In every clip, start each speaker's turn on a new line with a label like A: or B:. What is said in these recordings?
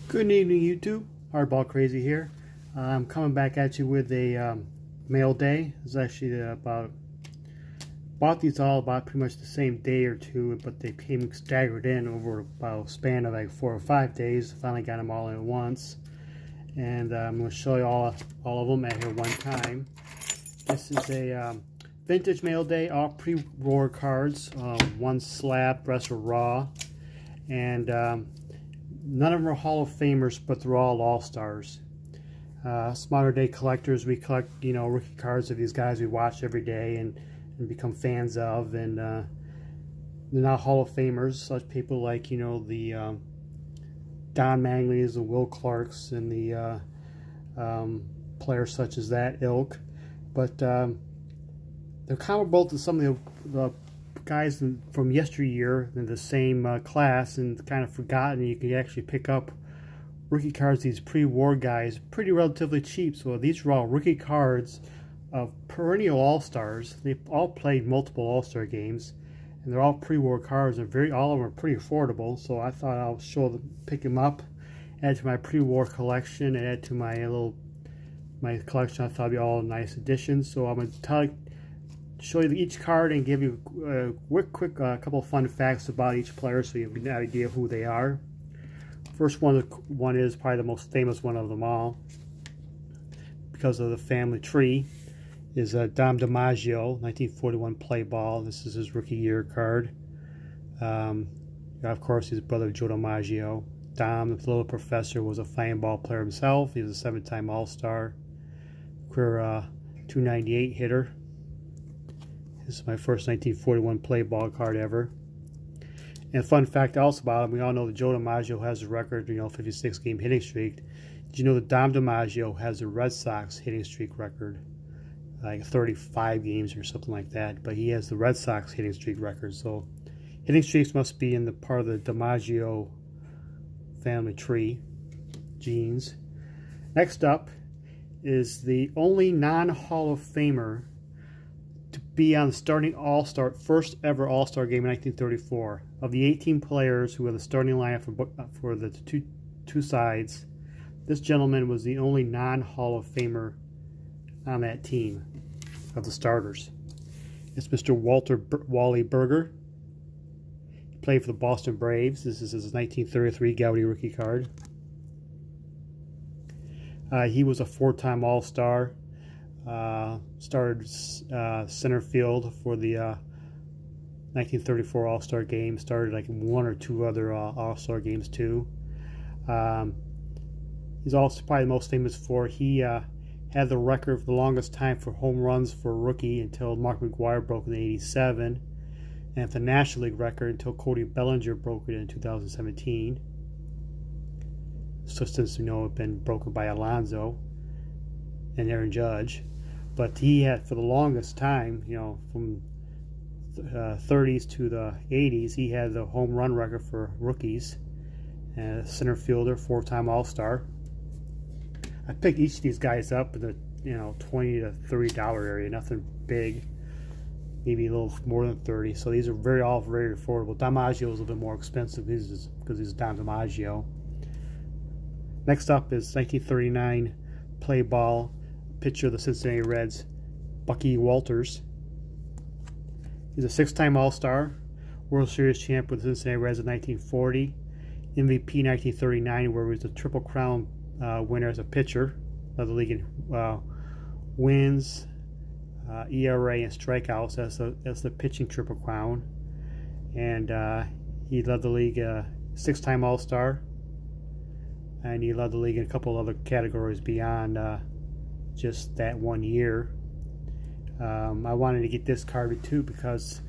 A: Good evening, YouTube. Hardball Crazy here. I'm coming back at you with a mail day. It's actually bought these all about pretty much the same day or two, but they came staggered in over about a span of like 4 or 5 days. Finally got them all in at once, and I'm going to show you all of them at here one time. This is a vintage mail day, all pre-war cards. One slab, rest are raw, and none of them are Hall of Famers, but they're all All-Stars. Modern day collectors, we collect, rookie cards of these guys we watch every day and become fans of, and they're not Hall of Famers. Such people like, the Don Mangleys, the Will Clarks, and the players such as that ilk. But they're comparable to some of the guys from yesteryear in the same class, and kind of forgotten. You can actually pick up rookie cards, these pre-war guys, pretty relatively cheap. So these are all rookie cards of perennial all-stars. They've all played multiple all-star games, and they're all pre-war cards, and all of them are pretty affordable. So I thought I'll pick them up, add to my pre-war collection, and add to my my collection. I thought it'd be all nice additions. So I'm going to show you each card and give you a quick couple of fun facts about each player, so you have an idea of who they are. First one is probably the most famous one of them all, because of the family tree, is Dom DiMaggio, 1941 play ball. This is his rookie year card. Of course, his brother Joe DiMaggio. Dom, the little professor, was a fine ball player himself. He was a 7-time All-Star, career .298 hitter. This is my first 1941 play ball card ever. And a fun fact also about him, we all know that Joe DiMaggio has a record, 56 game hitting streak. Did you know that Dom DiMaggio has a Red Sox hitting streak record? Like 35 games or something like that. But he has the Red Sox hitting streak record. So hitting streaks must be in the part of the DiMaggio family tree genes. Next up is the only non-Hall of Famer to be on the starting first ever All-Star game in 1934. Of the 18 players who were the starting lineup for the two sides, this gentleman was the only non-Hall of Famer on that team of the starters. It's Mr. Wally Berger. He played for the Boston Braves. This is his 1933 Gaudy rookie card. He was a 4-time All-Star. Started center field for the 1934 All-Star game. Started like 1 or 2 other All-Star games too. He's also probably most famous for he had the record for the longest time for home runs for a rookie until Mark McGwire broke it in '87, and the National League record until Cody Bellinger broke it in 2017. So since it's been broken by Alonso and Aaron Judge. But he had, for the longest time, from 30s to the 80s, he had the home run record for rookies. Center fielder, 4-time All-Star. I picked each of these guys up in the $20 to $30 area, nothing big, maybe a little more than 30. So these are all very affordable. DiMaggio is a little bit more expensive because he's Don DiMaggio. Next up is 1939 play ball pitcher of the Cincinnati Reds, Bucky Walters. He's a 6-time All-Star, World Series champ with the Cincinnati Reds in 1940, MVP 1939, where he was the Triple Crown winner as a pitcher. Led the league in wins, ERA, and strikeouts as the pitching Triple Crown. And he led the league 6-time All-Star, and he led the league in a couple other categories beyond just that 1 year. I wanted to get this card too because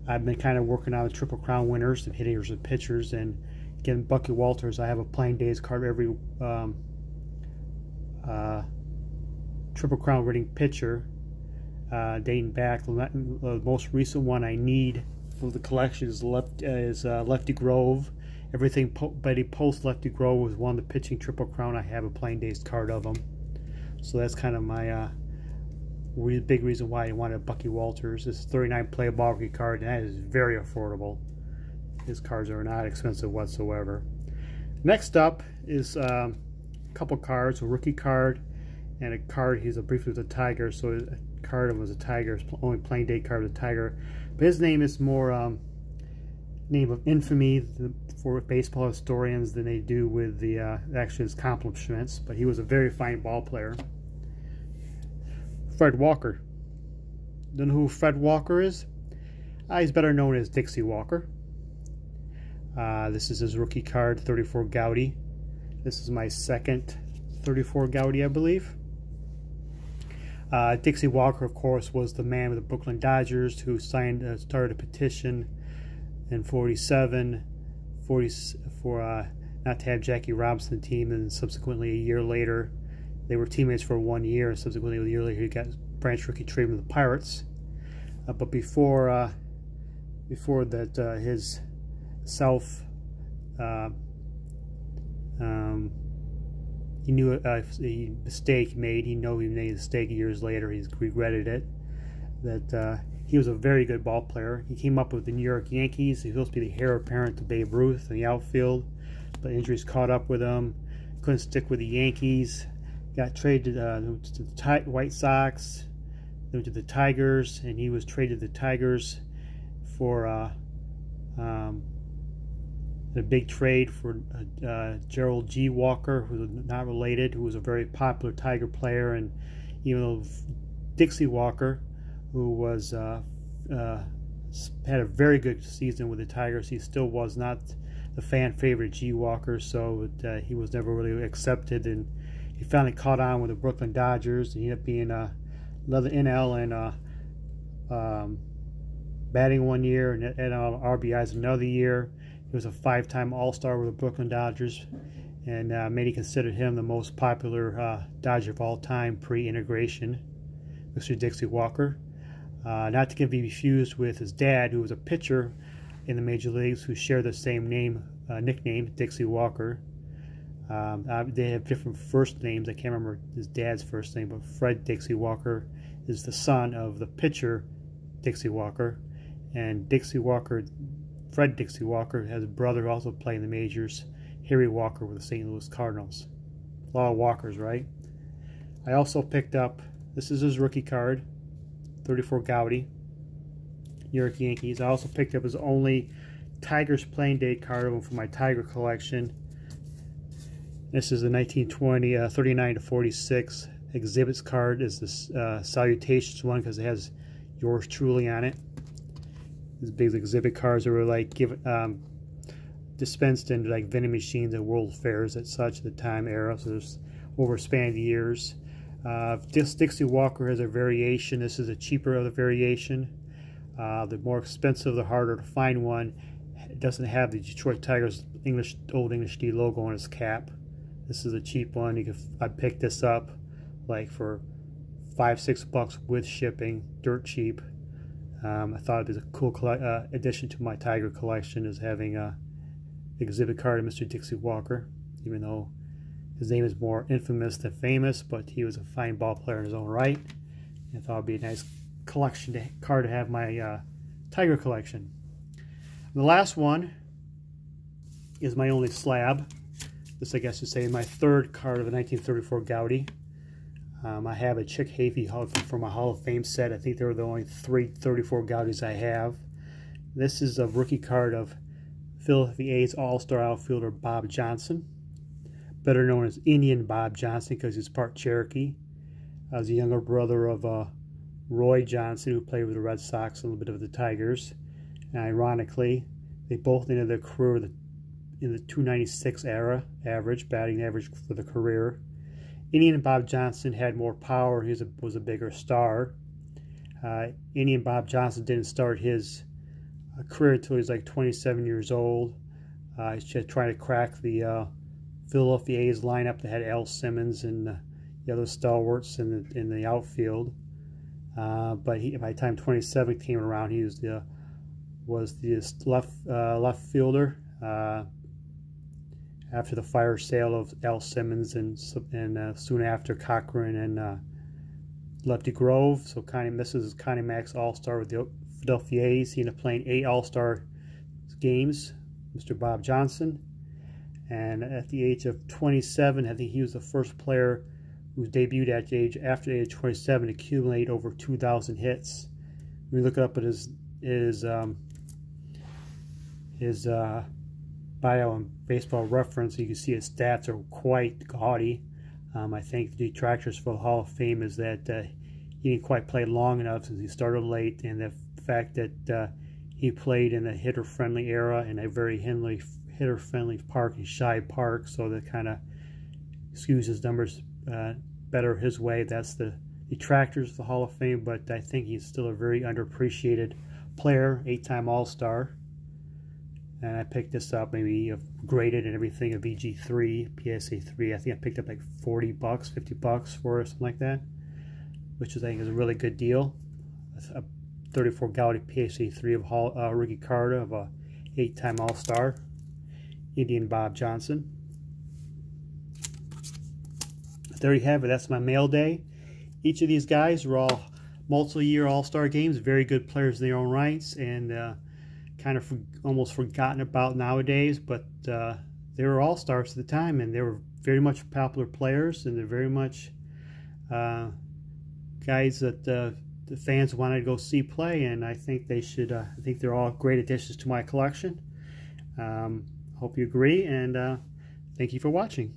A: I've been kind of working on the Triple Crown winners, the hitters and pitchers, and getting Bucky Walters. I have a Playing Days card every Triple Crown winning pitcher dating back. The most recent one I need for the collection is Lefty Grove. Everything Betty post Lefty Grove was one of the pitching Triple Crown. I have a Playing Days card of them. So that's kind of my big reason why I wanted Bucky Walters. This is 39 play ball rookie card, and that is very affordable. His cards are not expensive whatsoever. Next up is a couple cards, a rookie card and a card. He's briefly with a Tiger, so a card was a Tiger, only playing date card of the Tiger. But his name is more name of infamy for baseball historians than they do with the actually his accomplishments. But he was a very fine ball player. Fred Walker. Don't know who Fred Walker is? He's better known as Dixie Walker. This is his rookie card, 34 Gaudy. This is my second 34 Gaudy, I believe. Dixie Walker, of course, was the man with the Brooklyn Dodgers who started a petition in '47 for not to have Jackie Robinson team, and subsequently a year later, they were teammates for 1 year, and subsequently a year later he got branch rookie treatment with the Pirates. But before that, his he knew a mistake made. He knew he made a mistake years later. He's regretted it. That he was a very good ball player. He came up with the New York Yankees. He was supposed to be the heir apparent to Babe Ruth in the outfield, but injuries caught up with him. Couldn't stick with the Yankees. Got traded to the White Sox, then to the Tigers, and he was traded to the Tigers for a big trade for Gerald G. Walker, who was not related, who was a very popular Tiger player. And even though Dixie Walker, who was had a very good season with the Tigers, he still was not the fan favorite G. Walker, so he was never really accepted. And he finally caught on with the Brooklyn Dodgers, and he ended up being another NL and batting 1 year and NL RBIs another year. He was a 5-time All-Star with the Brooklyn Dodgers, and many considered him the most popular Dodger of all time pre-integration, Mr. Dixie Walker. Not to be confused with his dad, who was a pitcher in the major leagues, who shared the same nickname, Dixie Walker. They have different first names. I can't remember his dad's first name, but Fred Dixie Walker is the son of the pitcher Dixie Walker, and Fred Dixie Walker has a brother who also played in the majors, Harry Walker with the St. Louis Cardinals. A lot of Walkers, right? I also picked up, this is his rookie card, 34 Gaudy, New York Yankees. I also picked up his only Tigers playing date card for my Tiger collection. This is the 1920 39/46 exhibits card. Is this Salutations one, because it has yours truly on it. These big exhibit cards that were like dispensed into like vending machines at world fairs at such the time era. So there's over a span of years. Dixie Walker has a variation. This is a cheaper of the variation. The more expensive, the harder to find one. It doesn't have the Detroit Tigers Old English D logo on its cap. This is a cheap one. I picked this up like for $5-6 with shipping, dirt cheap. I thought it was a cool addition to my Tiger collection, is having a exhibit card of Mr. Dixie Walker, even though his name is more infamous than famous, but he was a fine ball player in his own right. And I thought it would be a nice card to have my Tiger collection. And the last one is my only slab. This, I guess you say, my third card of the 1934 Gaudy. I have a Chick Hafey for my Hall of Fame set. I think they were the only 3 34 Gaudys I have. This is a rookie card of Philadelphia A's All-Star outfielder Bob Johnson, better known as Indian Bob Johnson because he's part Cherokee. I was a younger brother of Roy Johnson, who played with the Red Sox, a little bit of the Tigers. And ironically, they both ended their career in the 296 era batting average for the career. Indian Bob Johnson had more power. He was a bigger star. Indian Bob Johnson didn't start his career until he was like 27 years old. He's just trying to crack the Philadelphia A's lineup that had Al Simmons and the other stalwarts in the outfield. But by the time 27 came around, he was the left fielder. After the fire sale of Al Simmons and soon after Cochran and Lefty Grove, so misses Connie Mack's All-Star with the Philadelphia A's. He ended up playing 8 All-Star games, Mr. Bob Johnson. And at the age of 27, I think he was the first player who debuted at the age after the age of 27 to accumulate over 2,000 hits. When we look up at his bio and Baseball Reference, you can see his stats are quite gaudy. I think the detractors for the Hall of Fame is that he didn't quite play long enough since he started late, and the fact that he played in a hitter-friendly era in a very hitter-friendly park in Shibe Park, so that kind of skews his numbers better his way. That's the detractors of the Hall of Fame, but I think he's still a very underappreciated player, 8-time All-Star. And I picked this up, maybe graded and everything, a VG3, PSA 3. I think I picked up like 40 bucks, 50 bucks for it, something like that, which I think is a really good deal. A 34 Gaudy PSA 3 of Ricky Carter of a 8-time All-Star, Indian Bob Johnson. There you have it. That's my mail day. Each of these guys are all multi-year All-Star games, very good players in their own rights, and kind of almost forgotten about nowadays, but they were all-stars at the time, and they were very much popular players, and they're very much guys that the fans wanted to go see play, and I think they should. I think they're all great additions to my collection. Hope you agree, and thank you for watching.